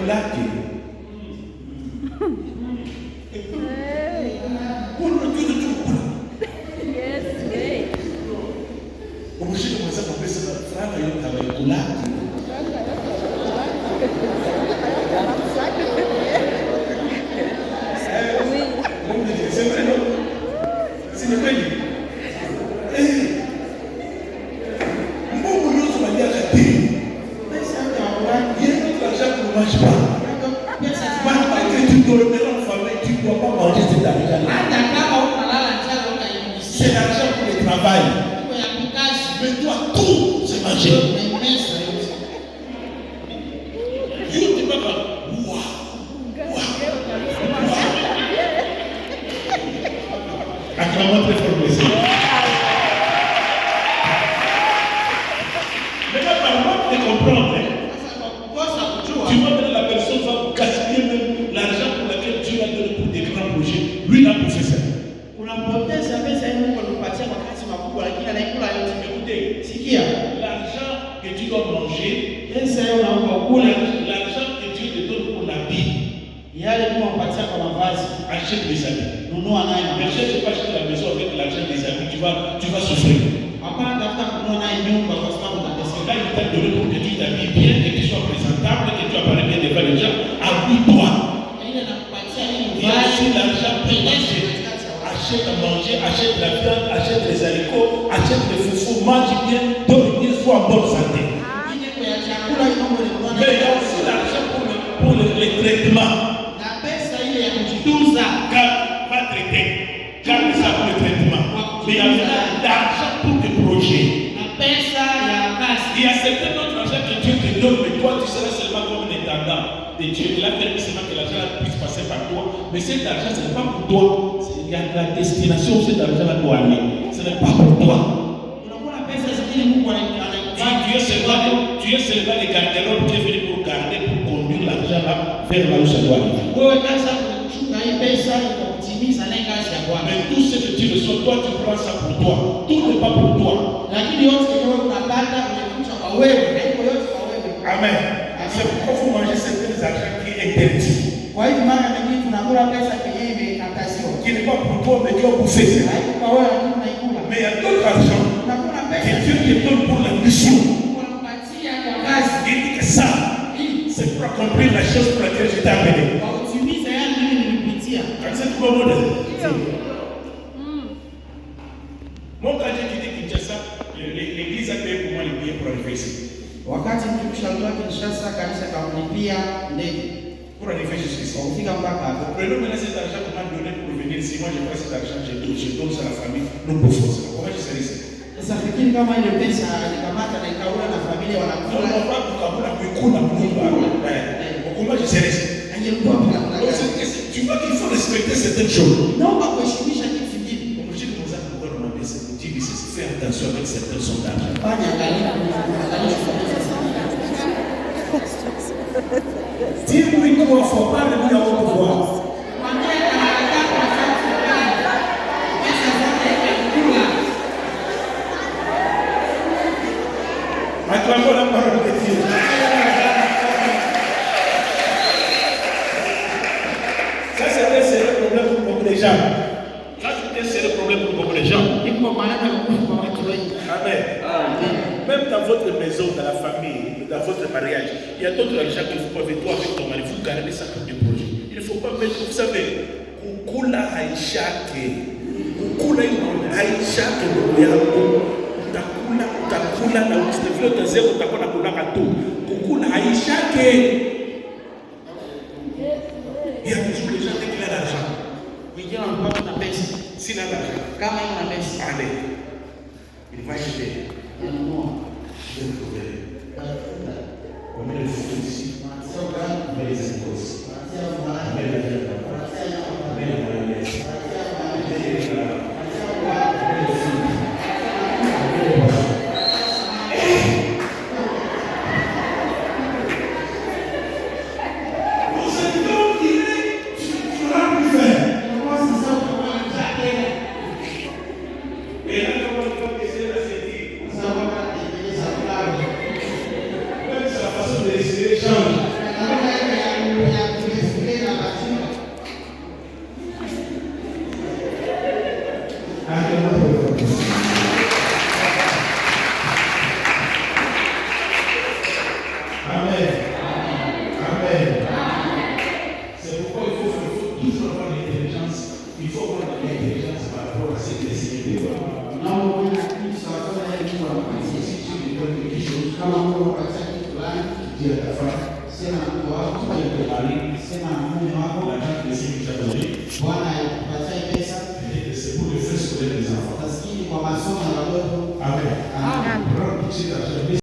kulaki. Yes, wait. Umushike mwanza pesa franga yote kama kulaki. C'est vrai. Mungu yote wajia kati. Pesa ya l'argent pour manger pas. Maintenant que tu dois donner en famille, tu ne dois pas manger cet argent. C'est l'argent pour le travail. Mais toi, tout, c'est manger. Acclamons très fort plaisir. Maintenant, par manque de comprendre, tu vois que la personne va gaspiller même l'argent pour lequel Dieu a donné pour des grands projets. Lui, il a pour faire ça. L'argent que tu dois manger, l'argent que Dieu te donne pour la vie, achète des habits. Ne cherche pas acheter la maison avec l'argent des habits, tu vas souffrir. Parce que là, il t'a donné pour que tu t'habilles bien, que tu sois présentable, que tu apparaisses bien devant les gens. Habille-toi. Il y a aussi l'argent pour manger. Achète à manger, achète la viande, achète les haricots, achète les foufous, mange bien, donne bien, sois en bonne santé. Mais il y a aussi l'argent pour les traitements. Car va traiter, garde ça pour le traitement. Mais il y a l'argent pour tes projets. Il y a certains autres argent que Dieu te donne, mais toi tu seras seulement comme un intendant de Dieu. Il a permis seulement que l'argent puisse passer par toi. Mais cet argent, ce n'est pas pour toi. Il y a la destination où cet argent doit aller. Ce n'est pas pour toi. Tu es seulement les garde-robes qui est venu pour garder, pour conduire l'argent là vers là où ça doit aller. Mais tout ce que tu reçois, toi tu prends ça pour toi. Tout n'est pas pour toi. Amen. C'est pourquoi vous mangez certains argent qui est interdit. Qui n'est pas pour toi, mais tu as bouffé. Mais il y a d'autres argent que Dieu te donne pour la mission. Il dit que ça, c'est pour accomplir la chose pour laquelle je t'ai amené. C'est quoi mon Moi, quand j'ai quitté Kinshasa, l'église a payé pour moi les billets pour arriver ici. Pour arriver jusqu'ici. Prenons maintenant cet argent qu'on m'a donné pour venir ici. Moi, je prends cet argent, je donne ça à la famille. Nous bouffons ça. Comment je serai ici? Non, pas comment je serai ici? Tu vois qu'il faut respecter certaines choses. Fais attention avec certains sondages. Dis-moi qu'il ne faut pas le dire au pouvoir. Acclamons la parole de Dieu. Ça, c'est un sérieux problème pour beaucoup de gens. Ça, c'est un sérieux problème pour beaucoup de gens. Amen. Même dans votre maison, dans la famille, dans votre mariage, il y a d'autres argent que vous pouvez, toi avec ton mari, vous gardez ça comme des projets. Il ne faut pas mettre, vous savez, kukula haishake. Kukula haishake yako. Utakula na usitevile utazeko utakuwa na kulaka tu. Kukula haishake. Il y a toujours les gens qui ont l'argent. S'il a l'argent, allez. Il va acheter. Je vais le trouver. On met le fou ici. On met les épaules. On met la viande. On met la mayonnaise. On met le fou. Dieu. Dis à ta femme, dis à ton mari,